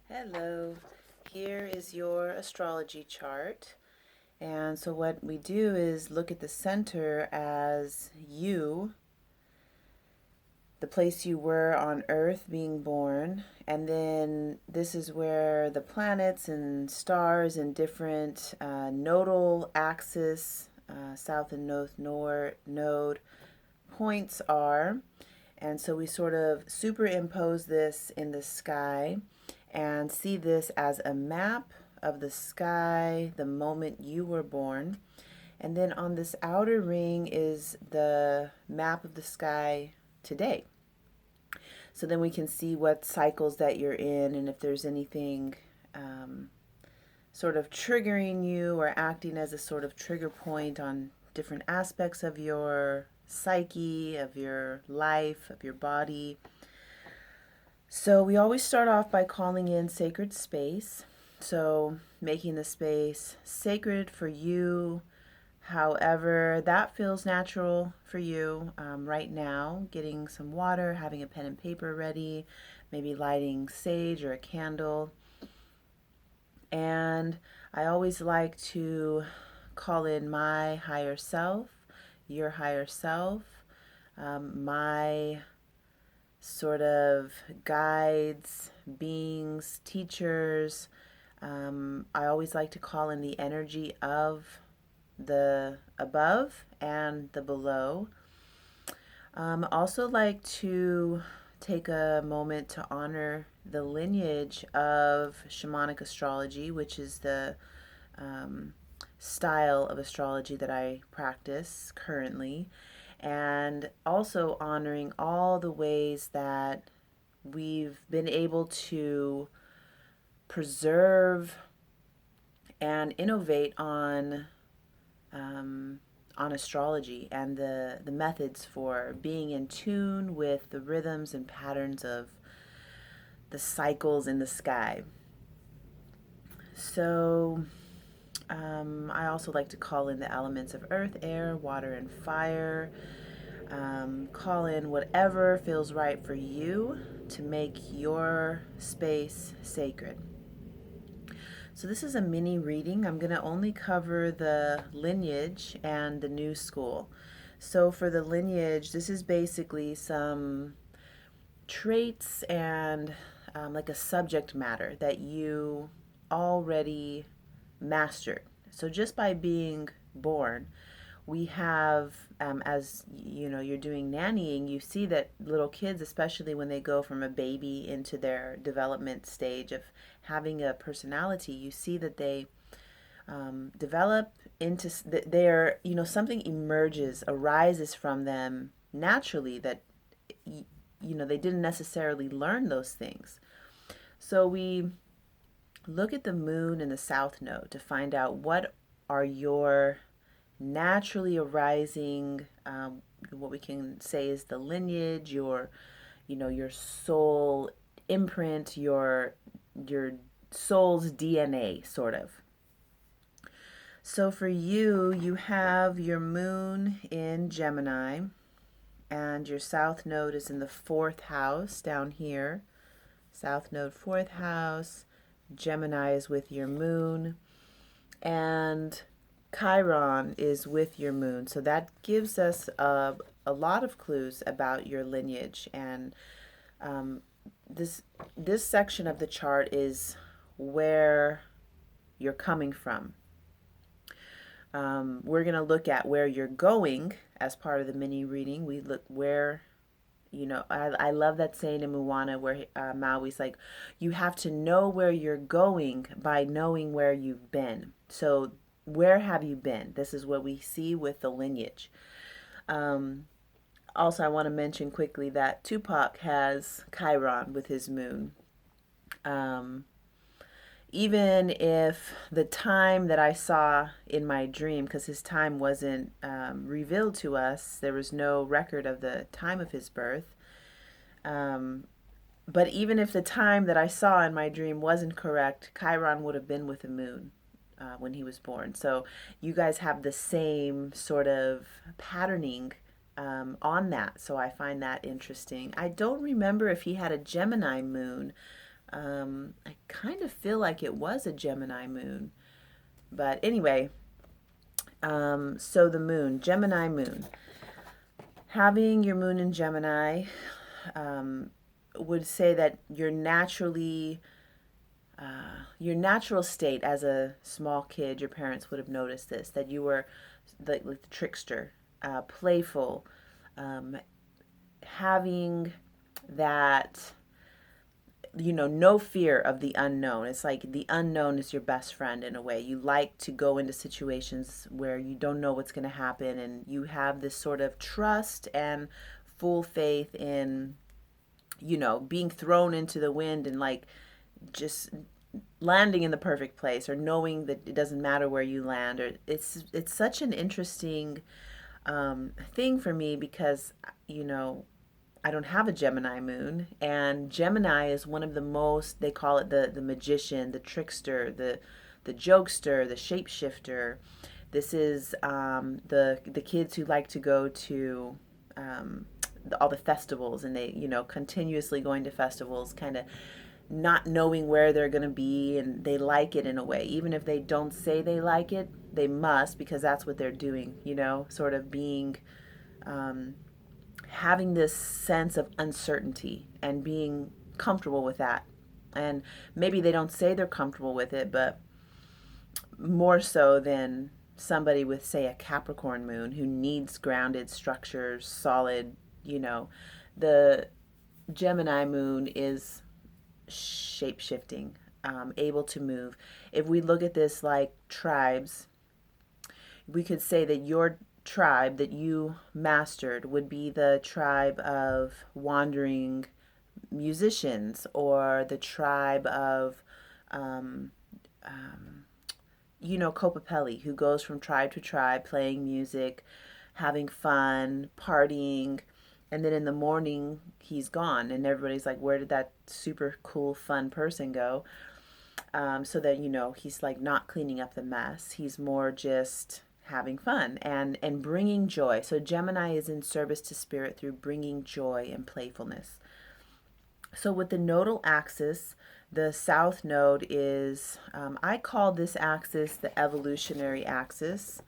Hello, here is your astrology chart. And so, what we do is look at the center as you, the place you were on Earth being born. And then this is where the planets and stars and different nodal axis, south and north node points are. And so we sort of superimpose this in the sky and see this as a map of the sky the moment you were born. And then on this outer ring is the map of the sky today. So then we can see what cycles that you're in and if there's anything sort of triggering you or acting as a sort of trigger point on different aspects of your psyche, of your life, of your body. So we always start off by calling in sacred space. So making the space sacred for you, however that feels natural for you right now. Getting some water, having a pen and paper ready, maybe lighting sage or a candle. And I always like to call in my higher self, your higher self, my sort of guides, beings, teachers. I always like to call in the energy of the above and the below. Also like to take a moment to honor the lineage of shamanic astrology, which is the style of astrology that I practice currently, and also honoring all the ways that we've been able to preserve and innovate on astrology and the methods for being in tune with the rhythms and patterns of the cycles in the sky. So I also like to call in the elements of earth, air, water, and fire. Call in whatever feels right for you to make your space sacred. So this is a mini reading. I'm going to only cover the lineage and the new school. So for the lineage, this is basically some traits and like a subject matter that you already mastered. So just by being born, we have, as you know, you're doing nannying, you see that little kids, especially when they go from a baby into their development stage of having a personality, you see that they develop into, they're, something emerges, arises from them naturally that, they didn't necessarily learn those things. So we look at the moon and the south node to find out what are your naturally arising, what we can say is the lineage, your soul imprint, your soul's DNA, sort of. So for you, you have your moon in Gemini, and your south node is in the fourth house down here. South node, fourth house. Gemini is with your moon. And Chiron is with your moon. So that gives us a lot of clues about your lineage. And this section of the chart is where you're coming from. We're going to look at where you're going as part of the mini reading. We look where, I love that saying in Moana where Maui's like, you have to know where you're going by knowing where you've been. So where have you been? This is what we see with the lineage. Also, I want to mention quickly that Tupac has Chiron with his moon. Even if the time that I saw in my dream, because his time wasn't revealed to us, there was no record of the time of his birth. But even if the time that I saw in my dream wasn't correct, Chiron would have been with the moon when he was born. So you guys have the same sort of patterning on that. So I find that interesting. I don't remember if he had a Gemini moon, I kind of feel like it was a Gemini moon. But anyway, so the moon, Gemini moon. Having your moon in Gemini um, would say that your natural state as a small kid, your parents would have noticed this, that you were like the trickster, playful, um, having that, no fear of the unknown. It's like the unknown is your best friend in a way. You like to go into situations where you don't know what's going to happen, and you have this sort of trust and full faith in, being thrown into the wind and like just landing in the perfect place, or knowing that it doesn't matter where you land. Or it's such an interesting thing for me because you know I don't have a Gemini moon, and Gemini is one of the most, they call it the magician, the trickster, the jokester, the shapeshifter. This is the kids who like to go to all the festivals, and they continuously going to festivals, kind of not knowing where they're going to be, and they like it in a way. Even if they don't say they like it, they must, because that's what they're doing, sort of being um, having this sense of uncertainty and being comfortable with that. And maybe they don't say they're comfortable with it, but more so than somebody with, say, a Capricorn moon who needs grounded structures, solid, the Gemini moon is shape shifting, able to move. If we look at this like tribes, we could say that your tribe that you mastered would be the tribe of wandering musicians, or the tribe of um, um, Copapelli, who goes from tribe to tribe playing music, having fun, partying, and then in the morning he's gone, and everybody's like, where did that super cool fun person go? So that he's like not cleaning up the mess, he's more just having fun and bringing joy. So Gemini is in service to spirit through bringing joy and playfulness. So with the nodal axis, the south node is, I call this axis the evolutionary axis.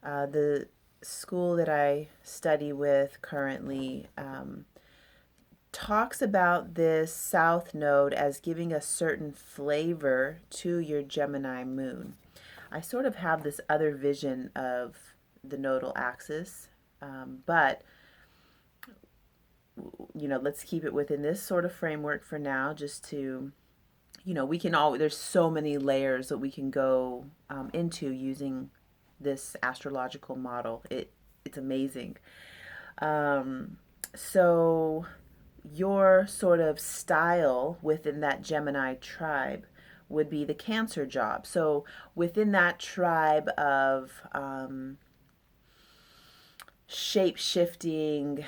The school that I study with currently talks about this south node as giving a certain flavor to your Gemini moon. I sort of have this other vision of the nodal axis, but let's keep it within this sort of framework for now, just to, we can all, there's so many layers that we can go into using this astrological model. It's amazing. So your sort of style within that Gemini tribe would be the Cancer job. So within that tribe of shape shifting,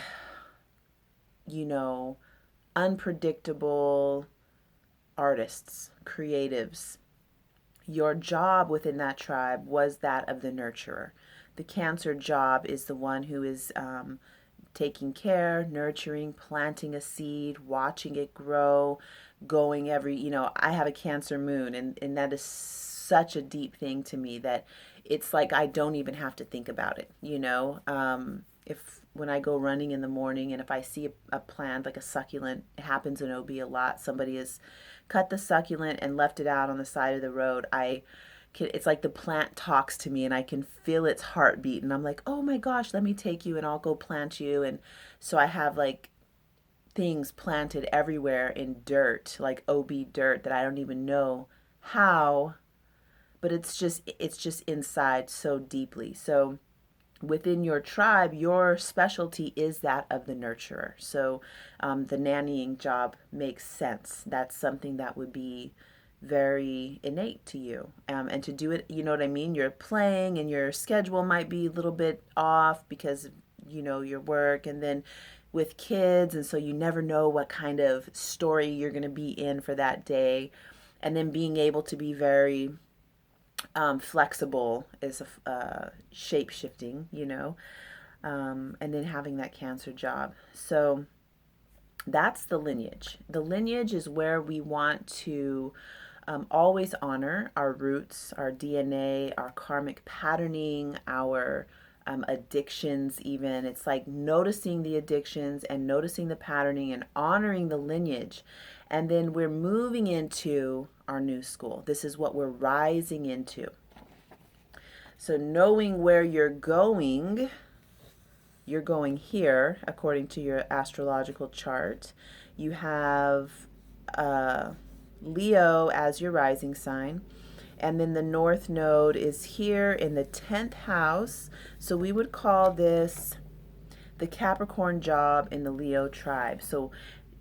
unpredictable artists, creatives, your job within that tribe was that of the nurturer. The Cancer job is the one who is taking care, nurturing, planting a seed, watching it grow, going I have a Cancer moon, and that is such a deep thing to me that it's like I don't even have to think about it, if when I go running in the morning, and if I see a plant like a succulent, it happens in OB a lot, somebody has cut the succulent and left it out on the side of the road, it's like the plant talks to me, and I can feel its heartbeat, and I'm like, oh my gosh, let me take you and I'll go plant you. And so I have like things planted everywhere in dirt, like OB dirt, that I don't even know how, but it's just inside so deeply. So within your tribe, your specialty is that of the nurturer. So the nannying job makes sense. That's something that would be very innate to you. And to do it, you know what I mean? You're playing, and your schedule might be a little bit off because of, your work, and then with kids. And so you never know what kind of story you're going to be in for that day. And then being able to be very flexible is shape shifting, and then having that Cancer job. So That's the lineage. The lineage is where we want to always honor our roots, our DNA, our karmic patterning, our addictions, even. It's like noticing the addictions and noticing the patterning and honoring the lineage. And then we're moving into our new school. This is what we're rising into. So, knowing where you're going here according to your astrological chart. You have Leo as your rising sign. And then the North Node is here in the 10th house. So we would call this the Capricorn job in the Leo tribe. So,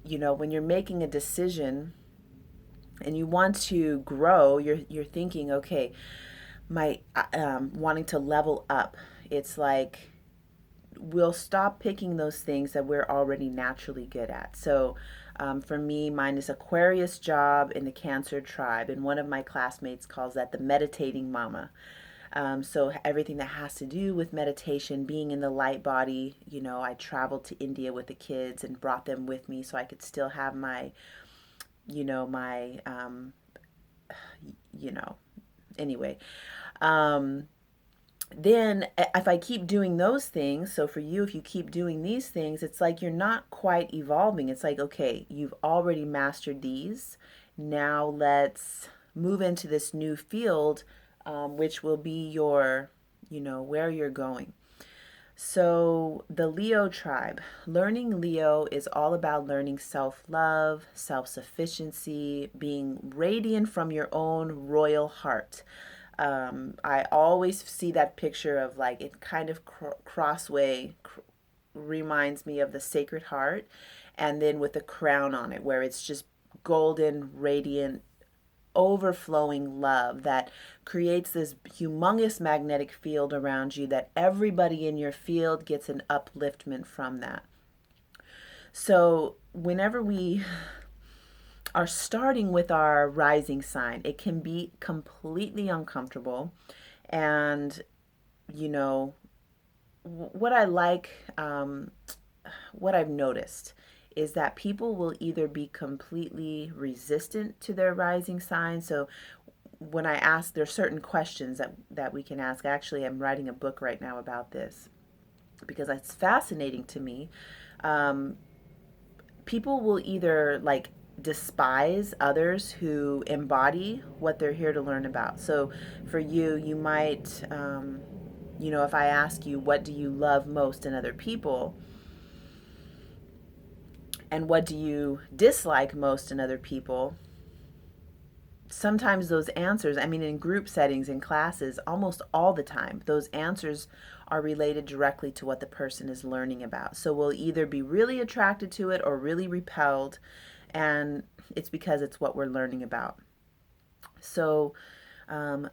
when you're making a decision and you want to grow, you're thinking, okay, my wanting to level up. It's like we'll stop picking those things that we're already naturally good at. So for me, mine is Aquarius job in the Cancer tribe, and one of my classmates calls that the meditating mama. So everything that has to do with meditation, being in the light body, I traveled to India with the kids and brought them with me so I could still have my, my, anyway. Then if I keep doing those things, so for you, if you keep doing these things, it's like you're not quite evolving. It's like, okay, you've already mastered these. Now let's move into this new field, which will be your, where you're going. So the Leo tribe, learning Leo is all about learning self-love, self-sufficiency, being radiant from your own royal heart. I always see that picture of like it kind of reminds me of the Sacred Heart, and then with the crown on it, where it's just golden, radiant, overflowing love that creates this humongous magnetic field around you that everybody in your field gets an upliftment from that. So whenever we are starting with our rising sign, it can be completely uncomfortable. And, what I like, what I've noticed is that people will either be completely resistant to their rising sign. So when I ask, there's certain questions that we can ask. Actually, I'm writing a book right now about this because it's fascinating to me. People will either like despise others who embody what they're here to learn about. So for you, you might, if I ask you, what do you love most in other people? And what do you dislike most in other people? Sometimes those answers, in group settings, in classes, almost all the time, those answers are related directly to what the person is learning about. So we'll either be really attracted to it or really repelled, and it's because it's what we're learning about. So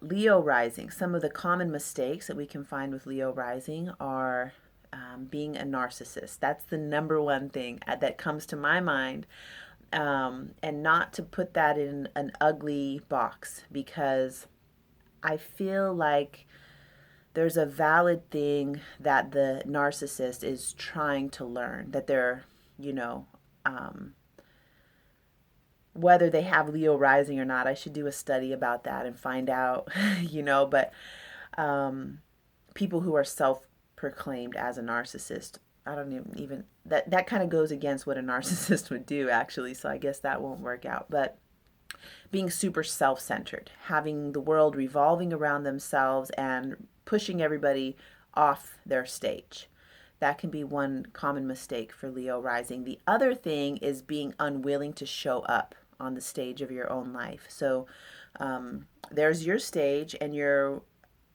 Leo rising, some of the common mistakes that we can find with Leo rising are being a narcissist. That's the number one thing that comes to my mind. And not to put that in an ugly box, because I feel like there's a valid thing that the narcissist is trying to learn, that they're, whether they have Leo rising or not. I should do a study about that and find out, but people who are self-proclaimed as a narcissist, I don't even that kind of goes against what a narcissist would do, actually, so I guess that won't work out. But being super self-centered, having the world revolving around themselves and pushing everybody off their stage. That can be one common mistake for Leo rising. The other thing is being unwilling to show up on the stage of your own life. So there's your stage, and you're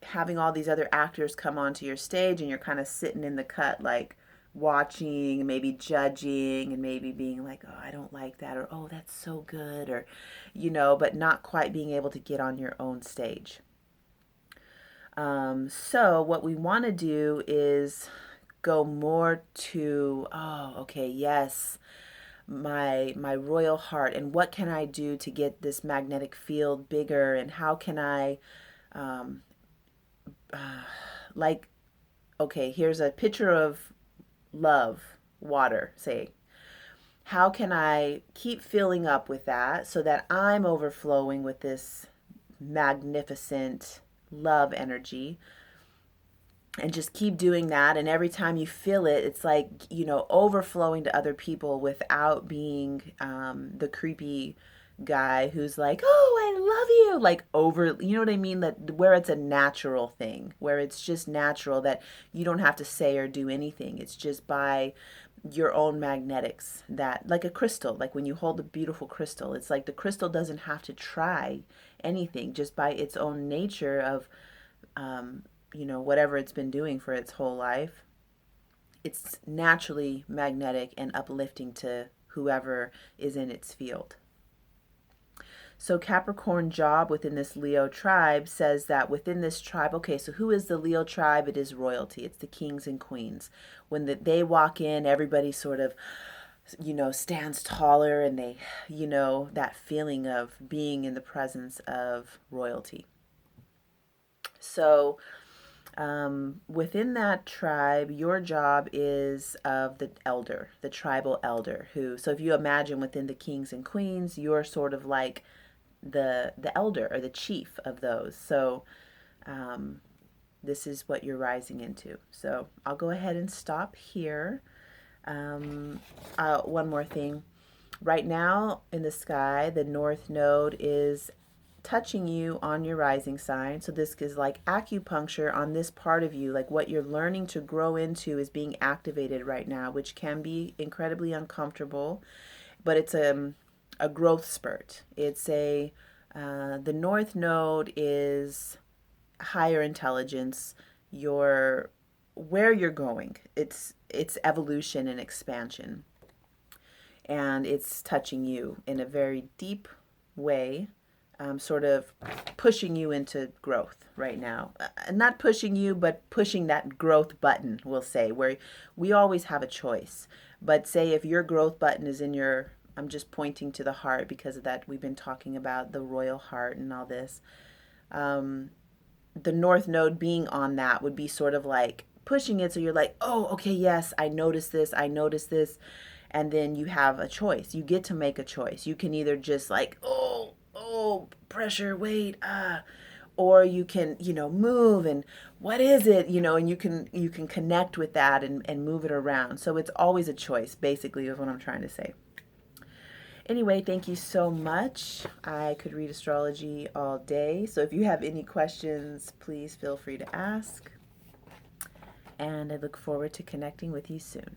having all these other actors come onto your stage, and you're kind of sitting in the cut, like watching, maybe judging, and maybe being like, oh, I don't like that, or oh, that's so good, or, but not quite being able to get on your own stage. So what we want to do is go more to, oh, okay, yes, my royal heart, and what can I do to get this magnetic field bigger, and how can I, like, okay, here's a picture of love, water, say. how can I keep filling up with that so that I'm overflowing with this magnificent love energy, and just keep doing that. And every time you feel it, it's like, overflowing to other people without being the creepy guy who's like, oh, I love you, like over, you know what I mean? That where it's a natural thing, where it's just natural, that you don't have to say or do anything. It's just by your own magnetics, that like a crystal, like when you hold a beautiful crystal, it's like the crystal doesn't have to try anything, just by its own nature of whatever it's been doing for its whole life. It's naturally magnetic and uplifting to whoever is in its field. So Capricorn job within this Leo tribe says that within this tribe, okay, so who is the Leo tribe? It is royalty. It's the kings and queens. When they walk in, everybody sort of, stands taller, and they, that feeling of being in the presence of royalty. So within that tribe, your job is of the elder, the tribal elder, who, so if you imagine within the kings and queens, you're sort of like the elder or the chief of those. So this is what you're rising into. So I'll go ahead and stop here. One more thing. Right now in the sky, the North Node is touching you on your rising sign. So this is like acupuncture on this part of you, like what you're learning to grow into is being activated right now, which can be incredibly uncomfortable, but it's a growth spurt. It's the North Node is higher intelligence, where you're going. It's evolution and expansion. And it's touching you in a very deep way, sort of pushing you into growth right now. Not pushing you, but pushing that growth button, we'll say, where we always have a choice. But say if your growth button is in your, I'm just pointing to the heart because of that. We've been talking about the royal heart and all this. The North Node being on that would be sort of like pushing it. So you're like, oh, okay, yes, I noticed this. I noticed this. And then you have a choice. You get to make a choice. You can either just like, oh, pressure, wait, or you can, move and what is it, and you can connect with that and move it around. So it's always a choice, basically, is what I'm trying to say. Anyway, thank you so much. I could read astrology all day. So if you have any questions, please feel free to ask. And I look forward to connecting with you soon.